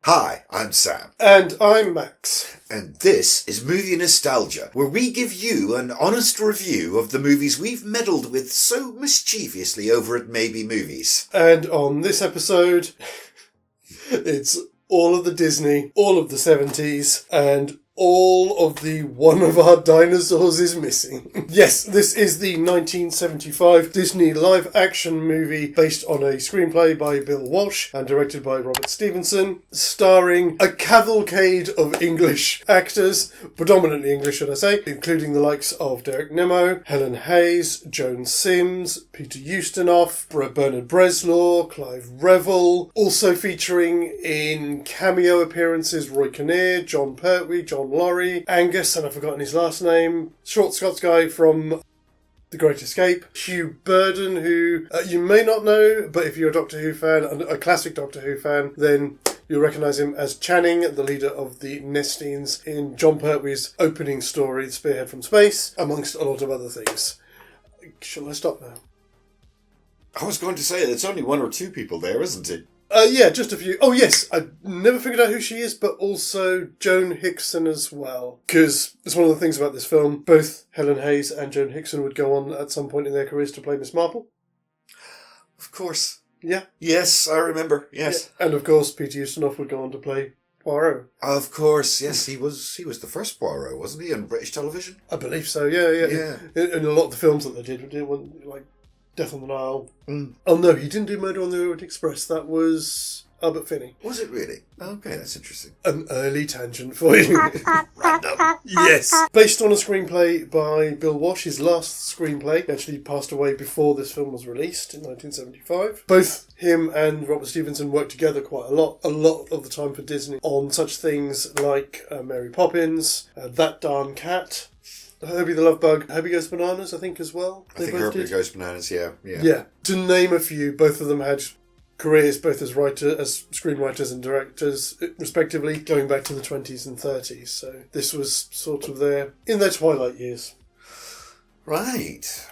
Hi, I'm Sam. And I'm Max. And this is Movie Nostalgia, where we give you an honest review of the movies we've meddled with so mischievously over at Maybe Movies. And on this episode, it's all of the Disney, all of the 70s, and all of the One of Our Dinosaurs is Missing. Yes, this is the 1975 Disney live-action movie based on a screenplay by Bill Walsh and directed by Robert Stevenson, starring a cavalcade of English actors, predominantly English, should I say, including the likes of Derek Nemo, Helen Hayes, Joan Sims, Peter Ustinov, Bernard Bresslaw, Clive Revill, also featuring in cameo appearances Roy Kinnear, John Pertwee, John Laurie, Angus, and I've forgotten his last name, short Scots guy from The Great Escape, Hugh Burden, who you may not know, but if you're a Doctor Who fan, a classic Doctor Who fan, then you'll recognise him as Channing, the leader of the Nestines in John Pertwee's opening story, Spearhead from Space, amongst a lot of other things. Shall I stop now? I was going to say, there's only one or two people there, isn't it? Yeah, just a few. Oh, yes, I never figured out who she is, but also Joan Hickson as well. Because it's one of the things about this film, both Helen Hayes and Joan Hickson would go on at some point in their careers to play Miss Marple. Of course. Yeah. Yes, I remember, yes. Yeah. And of course, Peter Ustinov would go on to play Poirot. Of course, yes, he was the first Poirot, wasn't he, on British television? I believe so, yeah. In a lot of the films that they did like Death on the Nile. Mm. Oh no, he didn't do Murder on the Orient Express. That was Albert Finney. Was it really? Okay, that's interesting. An early tangent for you. Random. Yes. Based on a screenplay by Bill Walsh, his last screenplay. He actually passed away before this film was released in 1975. Both him and Robert Stevenson worked together quite a lot of the time for Disney on such things like Mary Poppins, That Darn Cat, Herbie the Love Bug, Herbie Goes Bananas, I think, as well. I think Herbie Goes Bananas, yeah. Yeah. To name a few, both of them had careers both as screenwriters and directors, respectively, going back to the 20s and 30s. So this was sort of in their twilight years. Right.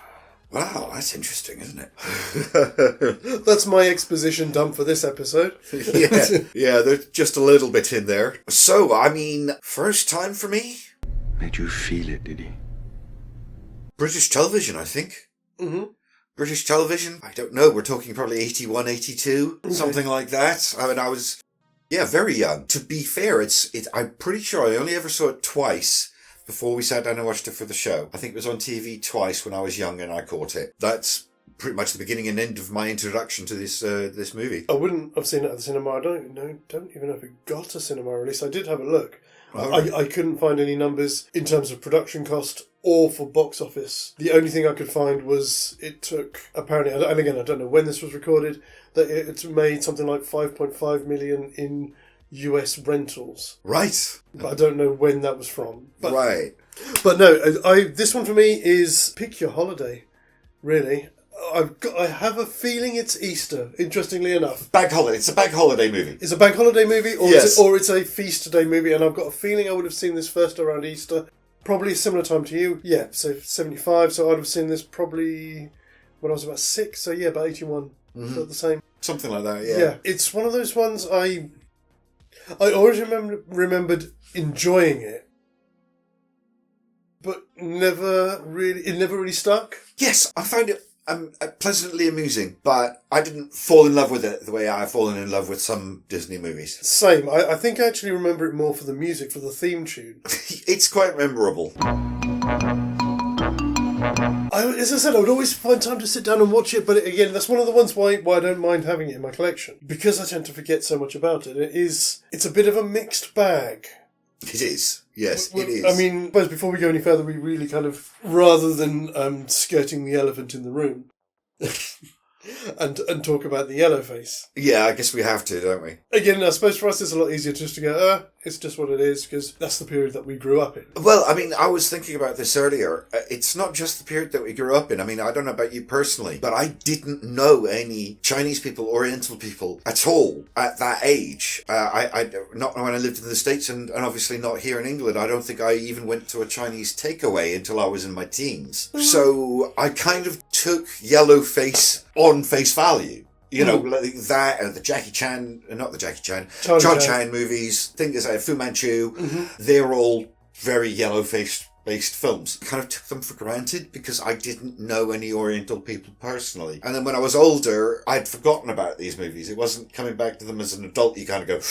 Wow, that's interesting, isn't it? That's my exposition done for this episode. Yeah, there's just a little bit in there. So, I mean, first time for me? Made you feel it, did he? British television, I think. Mm-hmm. British television? I don't know, we're talking probably 81, 82, something like that. I mean, I was, very young. To be fair, I'm pretty sure I only ever saw it twice before we sat down and watched it for the show. I think it was on TV twice when I was young and I caught it. That's pretty much the beginning and end of my introduction to this movie. I wouldn't have seen it at the cinema. I don't even know if it got a cinema release. I did have a look. I couldn't find any numbers in terms of production cost or for box office. The only thing I could find was it took, apparently, and again, I don't know when this was recorded, that it's made something like 5.5 million in US rentals. Right. But I don't know when that was from. Right. But no, this one for me is pick your holiday, really. I have a feeling it's Easter, interestingly enough. Bank holiday. It's a bank holiday movie. It's a bank holiday movie, or, yes. It's a feast day movie, and I've got a feeling I would have seen this first around Easter. Probably a similar time to you. Yeah, so 75, so I'd have seen this probably when I was about 6, so yeah, about 81. Mm-hmm. So the same. Something like that, yeah. Yeah, it's one of those ones I always remembered enjoying it, but it never really stuck. Yes, I found it pleasantly amusing, but I didn't fall in love with it the way I've fallen in love with some Disney movies. Same. I think I actually remember it more for the music, for the theme tune. It's quite memorable. As I said, I would always find time to sit down and watch it, but again, that's one of the ones why I don't mind having it in my collection. Because I tend to forget so much about it. It's a bit of a mixed bag. It is. Yes, it is. I mean, but before we go any further, we really kind of, rather than skirting the elephant in the room, and talk about the yellow face. Yeah, I guess we have to, don't we? Again, I suppose for us it's a lot easier just to go, it's just what it is, because that's the period that we grew up in. Well, I mean, I was thinking about this earlier. It's not just the period that we grew up in. I mean, I don't know about you personally, but I didn't know any Chinese people, Oriental people at all at that age. Not when I lived in the States and obviously not here in England. I don't think I even went to a Chinese takeaway until I was in my teens. So I kind of took yellow face on face value. You know, like that, the Jackie Chan, not the Jackie Chan, Charlie Chan movies, things like Fu Manchu, they're all very yellow-faced based films. I kind of took them for granted because I didn't know any Oriental people personally. And then when I was older, I'd forgotten about these movies. It wasn't coming back to them as an adult. You kind of go,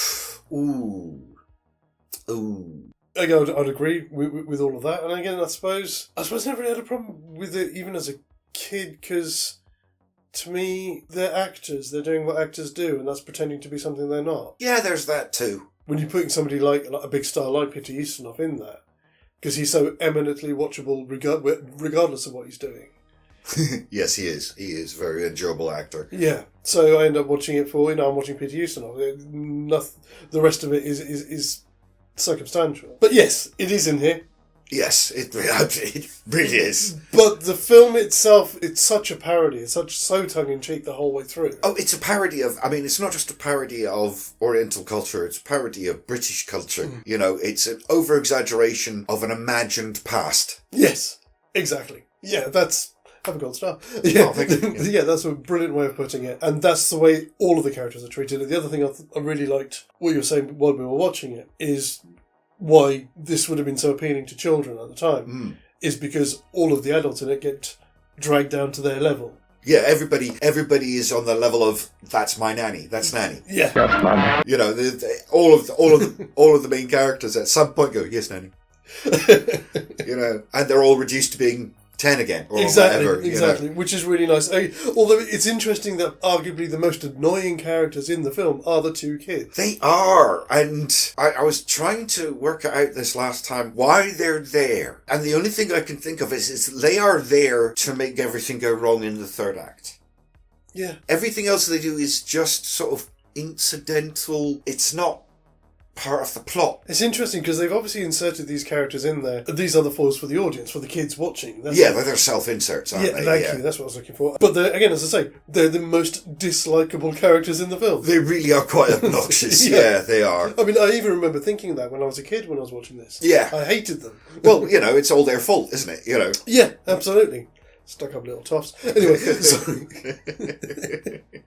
ooh. Again, I'd agree with all of that. And again, I suppose I never really had a problem with it even as a kid because to me, they're actors. They're doing what actors do, and that's pretending to be something they're not. Yeah, there's that too. When you're putting somebody like a big star like Peter Ustinov in there, because he's so eminently watchable regardless of what he's doing. Yes, he is. He is a very enjoyable actor. Yeah. So I end up watching it for, I'm watching Peter Ustinov. The rest of it is circumstantial. But yes, it is in here. Yes, it really is. But the film itself, it's such a parody. It's so tongue-in-cheek the whole way through. Oh, it's a parody of... I mean, it's not just a parody of Oriental culture. It's a parody of British culture. You know, it's an over-exaggeration of an imagined past. Yes, exactly. Yeah, that's... Have a gold star. Yeah, oh, yeah, that's a brilliant way of putting it. And that's the way all of the characters are treated. And the other thing I really liked, what you were saying while we were watching it, is... why this would have been so appealing to children at the time is because all of the adults in it get dragged down to their level. Yeah, everybody is on the level of that's my nanny, that's nanny. Yeah, you know, all of the main characters at some point go yes, nanny. You know, and they're all reduced to being 10 again, or whatever. Exactly, which is really nice. Although it's interesting that arguably the most annoying characters in the film are the two kids. They are, and I was trying to work out this last time why they're there, and the only thing I can think of is they are there to make everything go wrong in the third act. Yeah. Everything else they do is just sort of incidental. It's not part of the plot. It's interesting because they've obviously inserted these characters in there. These are the foils for the audience, for the kids watching. They're self-inserts, aren't they? Thank you. That's what I was looking for. But again, as I say, they're the most dislikable characters in the film. They really are quite obnoxious. Yeah, they are. I mean, I even remember thinking that when I was a kid when I was watching this. Yeah. I hated them. Well, you know, it's all their fault, isn't it? You know. Yeah, absolutely. Stuck up little toffs. Anyway, sorry.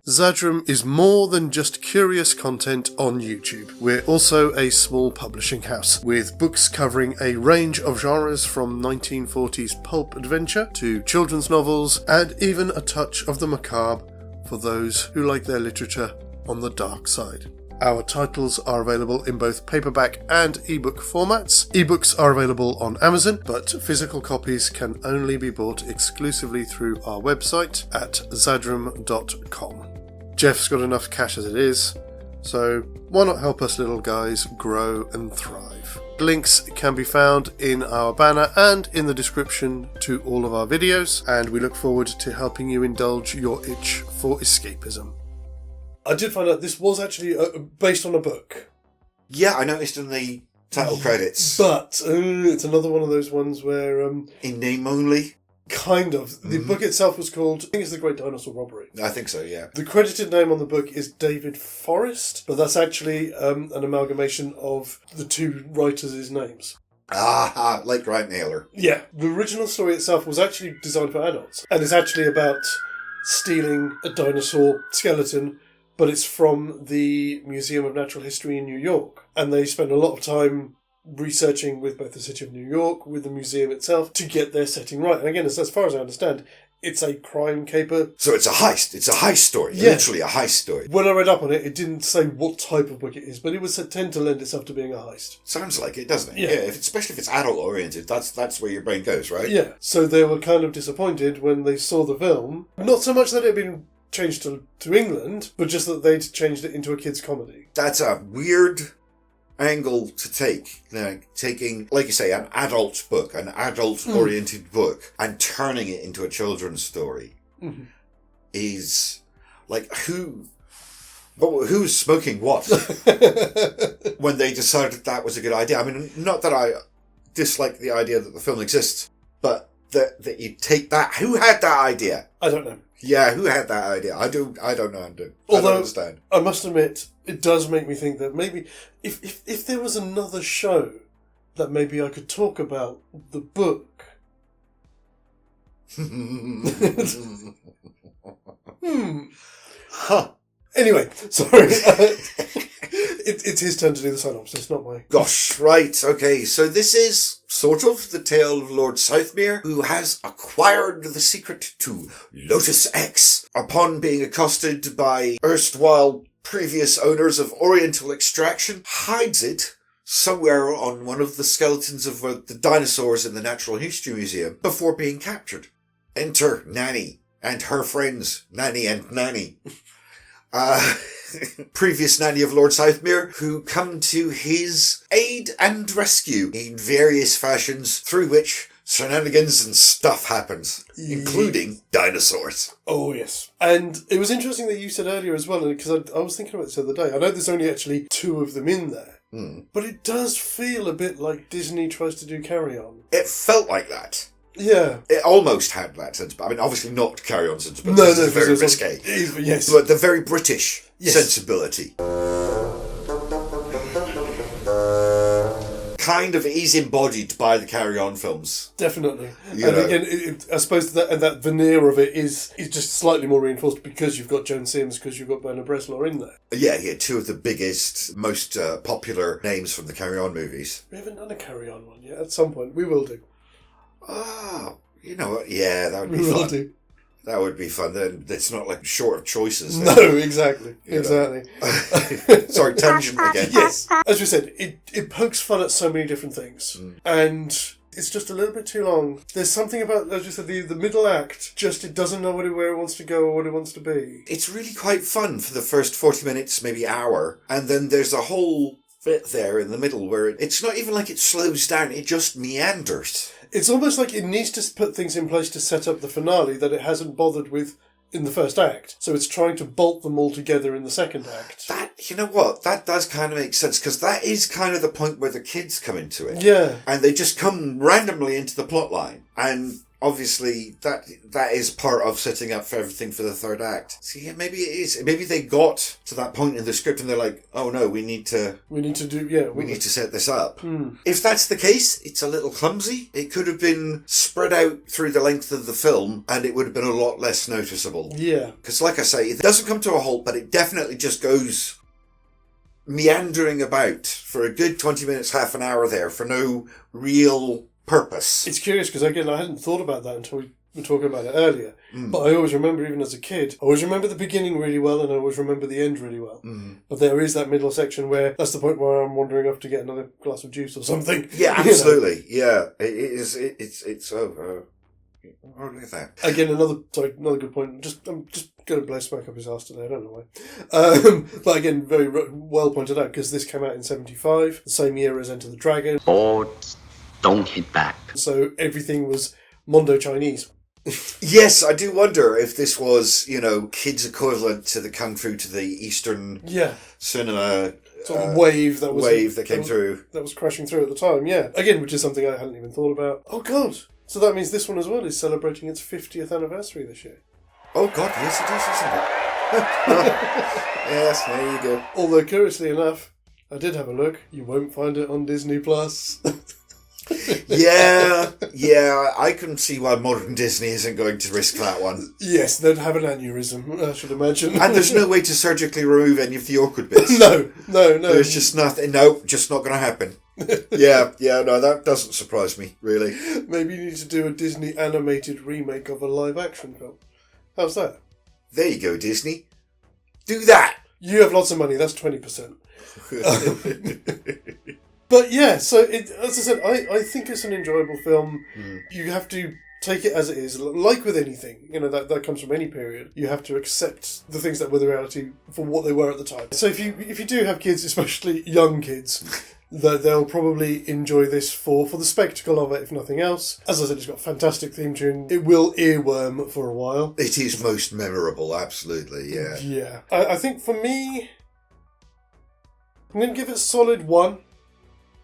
Xadrum is more than just curious content on YouTube. We're also a small publishing house with books covering a range of genres from 1940s pulp adventure to children's novels and even a touch of the macabre for those who like their literature on the dark side. Our titles are available in both paperback and ebook formats. Ebooks are available on Amazon, but physical copies can only be bought exclusively through our website at xadrum.com. Jeff's got enough cash as it is, so why not help us little guys grow and thrive? Links can be found in our banner and in the description to all of our videos, and we look forward to helping you indulge your itch for escapism. I did find out this was actually based on a book. Yeah, I noticed in the title credits. But it's another one of those ones where... in name only? Kind of. The book itself was called, I think it's The Great Dinosaur Robbery. I think so, yeah. The credited name on the book is David Forrest, but that's actually an amalgamation of the two writers' names. Ah, like Grant Naylor. Yeah. The original story itself was actually designed for adults, and it's actually about stealing a dinosaur skeleton, but it's from the Museum of Natural History in New York. And they spend a lot of time researching with both the City of New York, with the museum itself, to get their setting right. And again, as far as I understand, it's a crime caper. So it's a heist. It's a heist story. Yeah. Literally a heist story. When I read up on it, it didn't say what type of book it is, but it would tend to lend itself to being a heist. Sounds like it, doesn't it? Yeah. Especially if it's adult-oriented, that's where your brain goes, right? Yeah. So they were kind of disappointed when they saw the film. Not so much that it had been changed to England, but just that they'd changed it into a kids' comedy. That's a weird angle to take. Taking, like you say, an adult book, an adult-oriented book, and turning it into a children's story is like who's smoking what when they decided that was a good idea. I mean, not that I dislike the idea that the film exists, but that you take that. Who had that idea? I don't know. Yeah, who had that idea? I don't know, Andrew. Although, I don't understand. I must admit, it does make me think that maybe if there was another show that maybe I could talk about the book. Huh. Anyway, sorry. It's his turn to do the synopsis, not mine. Gosh, right, okay, so this is sort of the tale of Lord Southmere, who has acquired the secret to Lotus X upon being accosted by erstwhile previous owners of Oriental Extraction, hides it somewhere on one of the skeletons of the dinosaurs in the Natural History Museum before being captured. Enter Nanny and her friends, Nanny and Nanny. Previous nanny of Lord Southmere, who come to his aid and rescue in various fashions through which shenanigans and stuff happens, including dinosaurs. Oh, yes. And it was interesting that you said earlier as well, because I was thinking about this the other day. I know there's only actually 2 of them in there, but it does feel a bit like Disney tries to do Carry On. It felt like that. Yeah. It almost had that sense. I mean, obviously not Carry On sensibility. No, it's very risque. Yes. But the very British sensibility. Kind of is embodied by the Carry On films. Definitely. Again, I suppose that veneer of it is just slightly more reinforced because you've got Joan Sims, because you've got Bernard Bresslaw in there. Yeah, 2 of the biggest, most popular names from the Carry On movies. We haven't done a Carry On one yet. At some point, we will do. Oh, you know what? Yeah, that would be We fun. will do. That would be fun. Then it's not like short of choices. No, exactly. Exactly. Sorry, tangent again. Yes. As we said, it pokes fun at so many different things. And it's just a little bit too long. There's something about, as you said, the middle act, just it doesn't know where it wants to go or what it wants to be. It's really quite fun for the first 40 minutes, maybe hour. And then there's a whole bit there in the middle where it's not even like it slows down, it just meanders. It's almost like it needs to put things in place to set up the finale that it hasn't bothered with in the first act. So it's trying to bolt them all together in the second act. That, you know what, that does kind of make sense, because that is kind of the point where the kids come into it. Yeah. And they just come randomly into the plot line. And obviously that is part of setting up for everything for the third act. So yeah, maybe it is. Maybe they got to that point in the script and they're like, oh no, we need to set this up. If that's the case, it's a little clumsy. It could have been spread out through the length of the film and it would have been a lot less noticeable. Yeah. Because like I say, it doesn't come to a halt, but it definitely just goes meandering about for a good 20 minutes, half an hour there for no real purpose. It's curious because, again, I hadn't thought about that until we were talking about it earlier. But I always remember, even as a kid, I always remember the beginning really well and I always remember the end really well. But there is that middle section where that's the point where I'm wandering off to get another glass of juice or something. Yeah, absolutely. Yeah, it is. It's oh, look at that. Again, another good point. I'm just going to blow smoke up his arse today. I don't know why. But again, very well pointed out because this came out in 1975, the same year as Enter the Dragon. Boards don't hit back. So everything was Mondo Chinese. Yes, I do wonder if this was, kids' equivalent to the Kung Fu to the Eastern cinema sort of wave that came through. That was crashing through at the time, yeah. Again, which is something I hadn't even thought about. Oh, God. So that means this one as well is celebrating its 50th anniversary this year. Oh, God, yes it is, isn't it? Yes, there you go. Although, curiously enough, I did have a look. You won't find it on Disney+. Yeah, I can see why modern Disney isn't going to risk that one. Yes, they'd have an aneurysm, I should imagine. And there's no way to surgically remove any of the awkward bits. No. There's just nothing. No, just not going to happen. Yeah, no, that doesn't surprise me, really. Maybe you need to do a Disney animated remake of a live action film. How's that? There you go, Disney. Do that! You have lots of money, that's 20%. But yeah, so as I said, I think it's an enjoyable film. You have to take it as it is. Like with anything, that comes from any period. You have to accept the things that were the reality for what they were at the time. So if you do have kids, especially young kids, that they'll probably enjoy this for the spectacle of it, if nothing else. As I said, it's got a fantastic theme tune. It will earworm for a while. It is most memorable, absolutely, yeah. Yeah. I think for me, I'm going to give it a solid 1.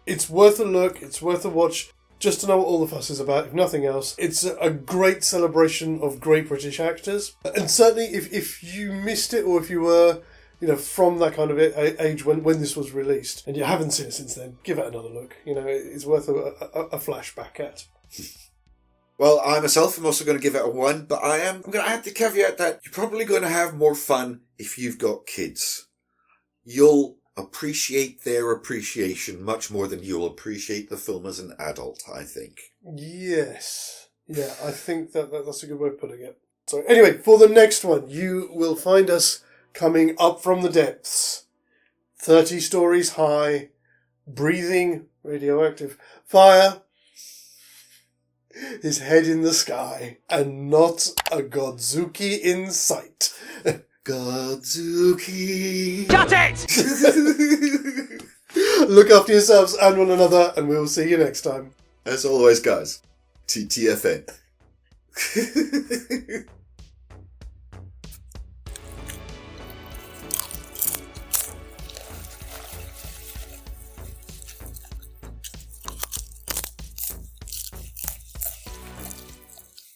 It's worth a look, it's worth a watch, just to know what all the fuss is about, if nothing else. It's a great celebration of great British actors. And certainly if you missed it, or if you were, from that kind of age when this was released, and you haven't seen it since then, give it another look. It's worth a flashback at. Well, I myself am also going to give it a 1, but I'm going to add the caveat that you're probably going to have more fun if you've got kids. You'll appreciate their appreciation much more than you'll appreciate the film as an adult, I think. Yes. Yeah, I think that's a good way of putting it. So anyway, for the next one, you will find us coming up from the depths. 30 stories high, breathing radioactive fire, his head in the sky, and not a Godzuki in sight. Godzuki. Got it! Look after yourselves and one another, and we'll see you next time. As always, guys, TTFN.